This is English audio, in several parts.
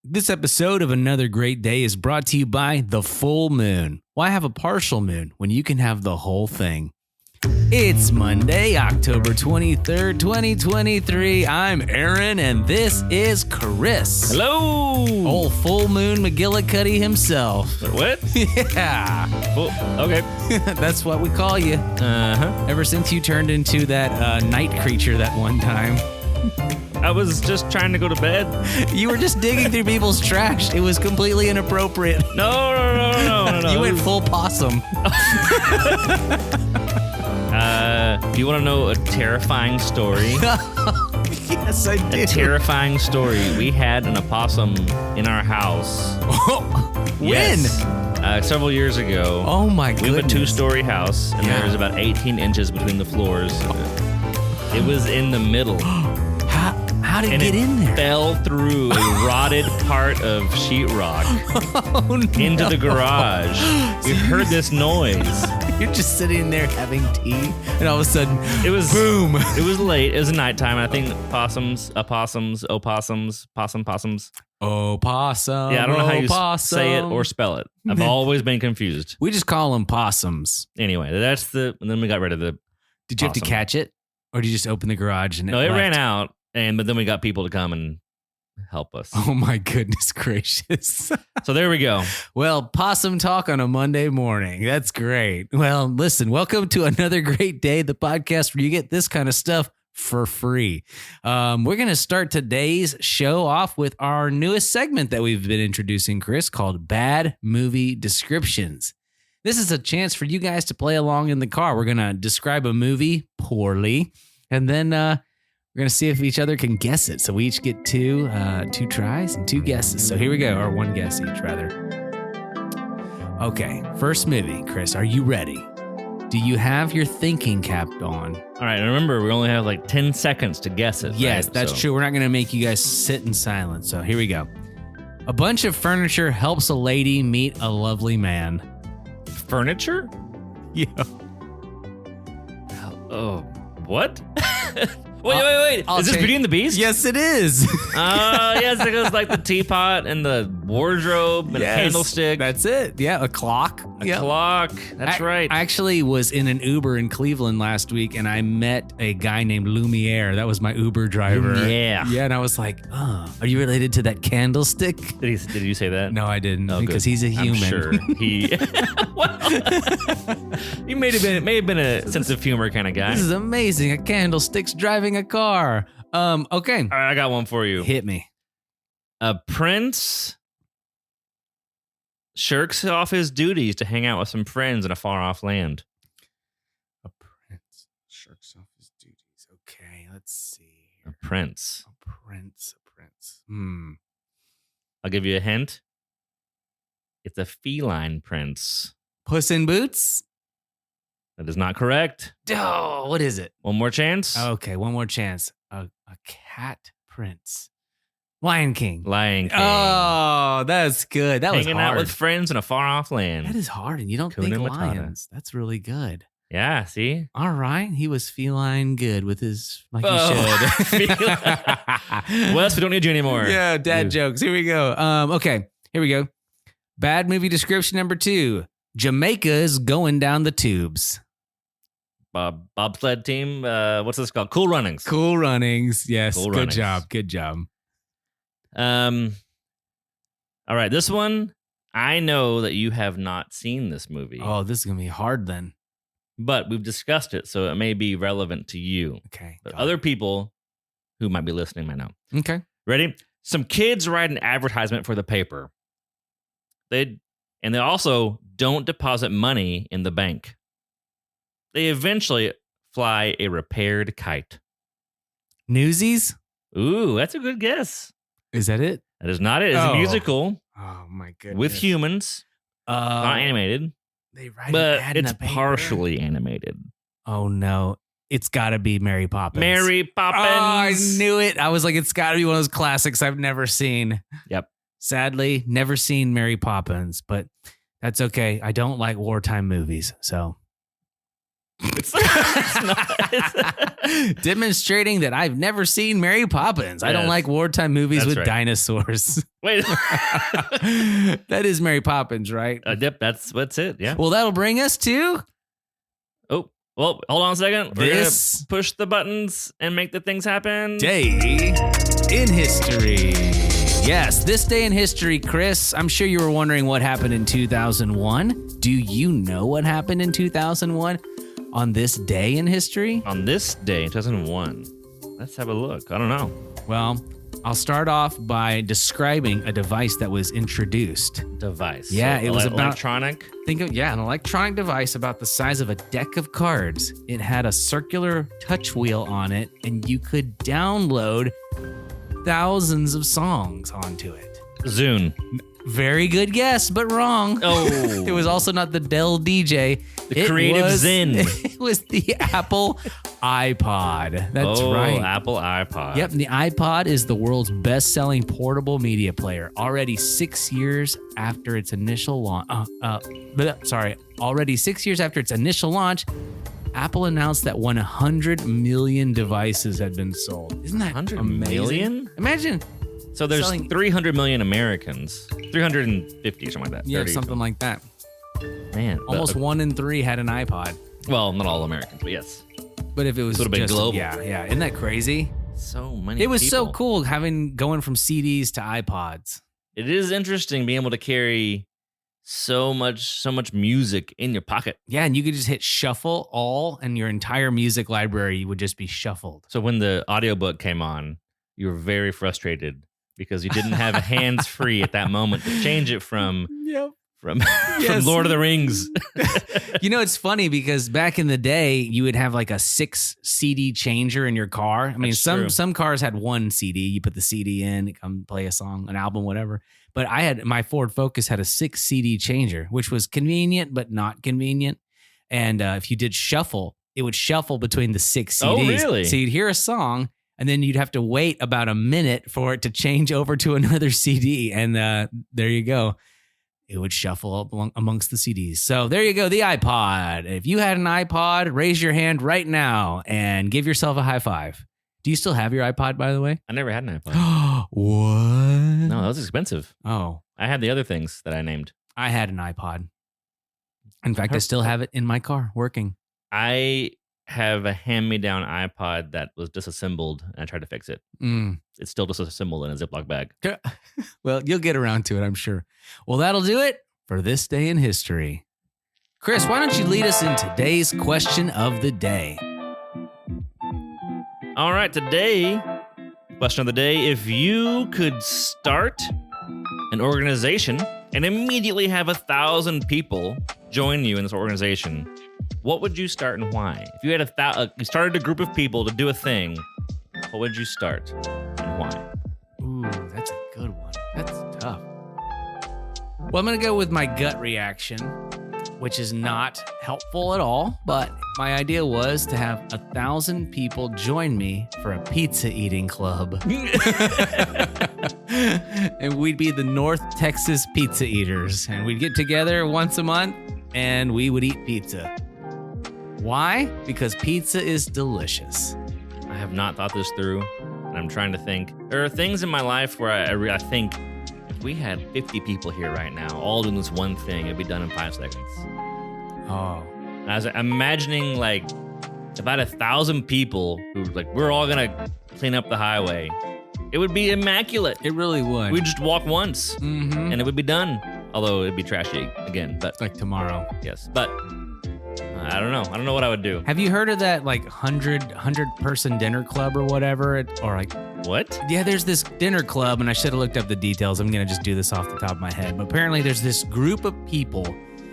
This episode of Another Great Day is brought to you by the full moon. Why have a partial moon when you can have the whole thing? It's Monday, October 23rd, 2023. I'm Aaron, and this is Chris. Hello! Old full moon McGillicuddy himself. What? Yeah. Well, okay. That's what we call you. Uh-huh. Ever since you turned into that night creature that one time. I was just trying to go to bed. You were just digging through people's trash. It was completely inappropriate. No. You went full possum. Do you want to know a terrifying story? Yes, I do. A terrifying story. We had an opossum in our house. When? Yes. Several years ago. Oh my goodness. We have a 2-story house, and Yeah. there was about 18 inches between the floors. It was in the middle. How did it And get in there? Fell through a rotted part of sheetrock Oh, no. into the garage. We heard this noise. You're just sitting there having tea, and all of a sudden, It was boom. It was late. It was nighttime. I think opossums. Oh, possum. Yeah, I don't know how you possum. say it or spell it. I've always been confused. We just call them possums. Anyway, and then we got rid of the. Did you have to Possum. catch it, or did you just open the garage and No, it left? ran out, but then we got people to come and help us. Oh my goodness gracious. So there we go. Well, possum talk on a Monday morning. That's great. Well, listen, welcome to Another Great Day, the podcast where you get this kind of stuff for free. We're going to start today's show off with our newest segment that we've been introducing, Chris, called Bad Movie Descriptions. This is a chance for you guys to play along in the car. We're going to describe a movie poorly, and then we're going to see if each other can guess it. So we each get two tries and 2 guesses. So here we go, or 1 guess each, rather. Okay, first movie. Chris, are you ready? Do you have your thinking cap on? All right. Remember, we only have like 10 seconds to guess it. Yes, right? that's true. We're not going to make you guys sit in silence. So here we go. A bunch of furniture helps a lady meet a lovely man. Furniture? Yeah. Oh, what? Wait. I'll Is this change- Beauty and the Beast? Yes, it is. Yes, it goes like the teapot and the wardrobe and Yes, a candlestick. That's it. Yeah, a clock. A clock. That's right. I actually was in an Uber in Cleveland last week, and I met a guy named Lumiere. That was my Uber driver. Lumiere. Yeah, and I was like, oh, are you related to that candlestick? Did you say that? No, I didn't, Oh, because good. he's a human. I'm sure he. He may have been a sense of humor kind of guy. This is amazing. A candlestick's driving a car. Okay. All right, I got one for you. Hit me. A prince shirks off his duties to hang out with some friends in a far-off land. A prince shirks off his duties. Okay, let's see. A prince. A prince. I'll give you a hint. It's a feline prince. Puss in Boots? That is not correct. Oh, what is it? One more chance. Okay, one more chance. A cat prince. Lion King. Lion King. Oh, that's good. That was Hanging hard. out with friends in a far-off land. That is hard, and you don't Hakuna think Matata. lions. That's really good. Yeah, see? All right, he was feline good with his, like he Oh, should. Wes, we don't need you anymore. Yeah, dad You- jokes. Here we go. Okay, here we go. Bad movie description number 2. Jamaica's going down the tubes. Bobsled team. What's this called? Cool Runnings. Cool Runnings. Yes, Cool good Runnings. job. Good job. All right, this one, I know that you have not seen this movie, Oh, this is going to be hard then. but we've discussed it, so it may be relevant to you. Okay. But got other people who might be listening might know. it. Okay. Ready? Some kids write an advertisement for the paper. They also don't deposit money in the bank. They eventually fly a repaired kite. Newsies? Ooh, that's a good guess. Is that it? That is not it. It's Oh. a musical Oh, my goodness. with humans, not animated, They write but an ad in it's the paper? partially animated. Oh, no. It's got to be Mary Poppins. Mary Poppins. Oh, I knew it. I was like, it's got to be one of those classics I've never seen. Yep. Sadly, never seen Mary Poppins, but that's okay. I don't like wartime movies, so It's not. Demonstrating that I've never seen Mary Poppins. I don't Yes. like wartime movies That's with right. dinosaurs. Wait. That is Mary Poppins, right? Yep, that's it. Yeah. Well, that'll bring us to Oh, well, hold on a second. We're going This- to push the buttons and make the things happen. Day in History. Yes, this day in history, Chris. I'm sure you were wondering what happened in 2001. Do you know what happened in 2001 on this day in history? On this day, 2001. Let's have a look. I don't know. Well, I'll start off by describing a device that was introduced. Device. Yeah, So, it was about- electronic. Think of, an electronic device about the size of a deck of cards. It had a circular touch wheel on it, and you could download thousands of songs onto it. Zune. Very good guess, but wrong. Oh. It was also not the Dell DJ. The creative Zen. It was the Apple iPod. That's right. Apple iPod. Yep, and the iPod is the world's best-selling portable media player. Already 6 years after its initial launch. Already 6 years after its initial launch, Apple announced that 100 million devices had been sold. Isn't that 100 amazing? million? Imagine. So there's Selling- 300 million Americans. 350, something like that. Yeah, 30, something like that. Man. Almost 1 in 3 had an iPod. Well, not all Americans, but yes. But if it was Would've been just global. yeah. Isn't that crazy? So many It was so people. cool going from CDs to iPods. It is interesting being able to carry so much music in your pocket. Yeah, and you could just hit shuffle all, and your entire music library would just be shuffled. So when the audiobook came on, you were very frustrated because you didn't have hands free at that moment to change it from Yes. Lord of the Rings. You know, it's funny because back in the day, you would have like a 6 CD changer in your car. I mean, That's true. some cars had 1 CD. You put the CD in, it come play a song, an album, whatever. But my Ford Focus had a 6 CD changer, which was convenient but not convenient. And if you did shuffle, it would shuffle between the 6 CDs. Oh, really? So you'd hear a song, and then you'd have to wait about a minute for it to change over to another CD. And there you go. It would shuffle amongst the CDs. So there you go, the iPod. If you had an iPod, raise your hand right now and give yourself a high five. Do you still have your iPod, by the way? I never had an iPod. What? No, that was expensive. Oh, I had the other things that I named. I had an iPod. In fact, I still have it in my car working. I have a hand-me-down iPod that was disassembled, and I tried to fix it. It's still disassembled in a Ziploc bag. Well, you'll get around to it, I'm sure. Well, that'll do it for this day in history. Chris, why don't you lead us in today's question of the day? All right, today, question of the day: if you could start an organization and immediately have 1,000 people join you in this organization, what would you start and why? If you had you started a group of people to do a thing, what would you start and why? Ooh, that's a good one. That's tough. Well, I'm going to go with my gut reaction, which is not helpful at all, but my idea was to have 1,000 people join me for a pizza eating club. And we'd be the North Texas Pizza Eaters, and we'd get together once a month and we would eat pizza. Why? Because pizza is delicious. I have not thought this through, and I'm trying to think. There are things in my life where I think if we had 50 people here right now, all doing this one thing, it'd be done in 5 seconds. Oh, And I was imagining like about 1,000 people who we're all gonna clean up the highway. It would be immaculate. it really would. We'd just walk once Mm-hmm. and it would be done. Although it'd be trashy again, but Like tomorrow. yes. But I don't know. I don't know what I would do. Have you heard of that like 100 person dinner club or whatever? Or like, What? yeah, there's this dinner club, and I should have looked up the details. I'm going to just do this off the top of my head. But apparently there's this group of people,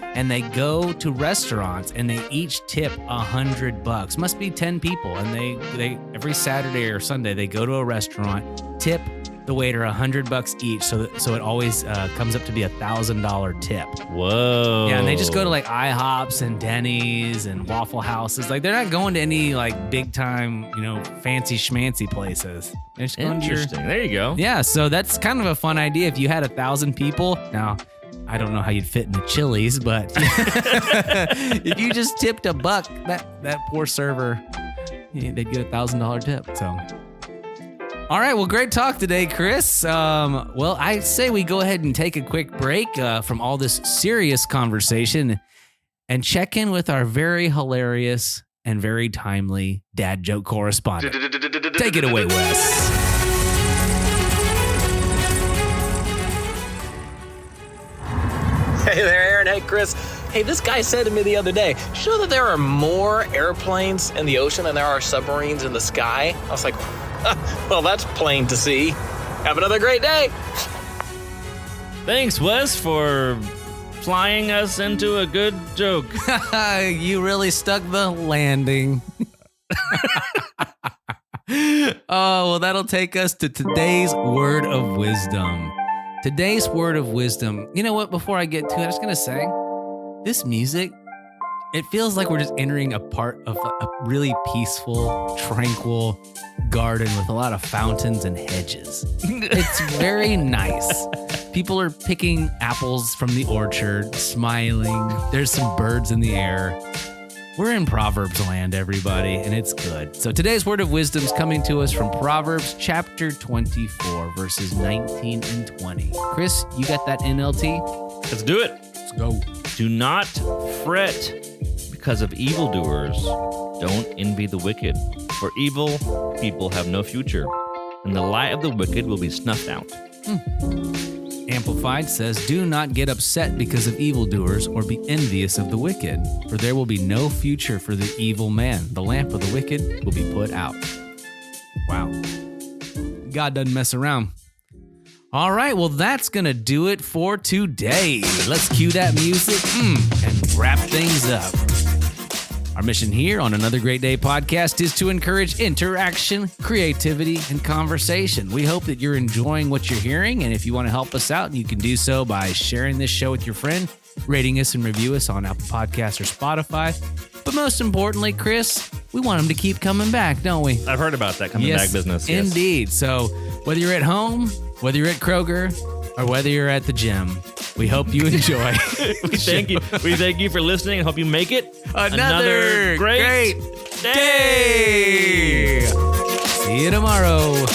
and they go to restaurants and they each tip $100. Must be 10 people. And they every Saturday or Sunday, they go to a restaurant, tip the waiter $100 each. So it always comes up to be $1,000 tip. Whoa. Yeah, and they just go to like IHOPs and Denny's and Waffle Houses. Like they're not going to any like big time, fancy schmancy places. They're just going to your- Interesting. There you go. Yeah, so that's kind of a fun idea. If you had 1,000 people, now I don't know how you'd fit in the Chili's, but if you just tipped $1, that poor server, they'd get $1,000 tip. So, all right. Well, great talk today, Chris. Well, I say we go ahead and take a quick break from all this serious conversation and check in with our very hilarious and very timely dad joke correspondent. Take it away, Wes. Hey there, Aaron. Hey, Chris. Hey, this guy said to me the other day, "You know that there are more airplanes in the ocean than there are submarines in the sky?" I was like, well, that's plain to see. Have another great day. Thanks, Wes, for flying us into a good joke. You really stuck the landing. Oh, well, that'll take us to today's word of wisdom. Today's word of wisdom. You know what? Before I get to it, I'm just going to say, this music, it feels like we're just entering a part of a really peaceful, tranquil garden with a lot of fountains and hedges. It's very nice. People are picking apples from the orchard, smiling. There's some birds in the air. We're in Proverbs land, everybody, and it's good. So today's word of wisdom is coming to us from Proverbs chapter 24, verses 19 and 20. Chris, you got that NLT? Let's do it. Let's go. Do not fret because of evildoers. Don't envy the wicked, for evil people have no future, and the light of the wicked will be snuffed out. Amplified says, do not get upset because of evildoers or be envious of the wicked, for there will be no future for the evil man. The lamp of the wicked will be put out. Wow. God doesn't mess around. All right, well, that's going to do it for today. Let's cue that music and wrap things up. Our mission here on Another Great Day podcast is to encourage interaction, creativity, and conversation. We hope that you're enjoying what you're hearing, and if you want to help us out, you can do so by sharing this show with your friend, rating us and review us on Apple Podcasts or Spotify. But most importantly, Chris, we want them to keep coming back, don't we? I've heard about that coming back business. Yes, indeed. So whether you're at home, whether you're at Kroger, or whether you're at the gym, we hope you enjoy. We thank you. We thank you for listening and hope you make it another great day. See you tomorrow.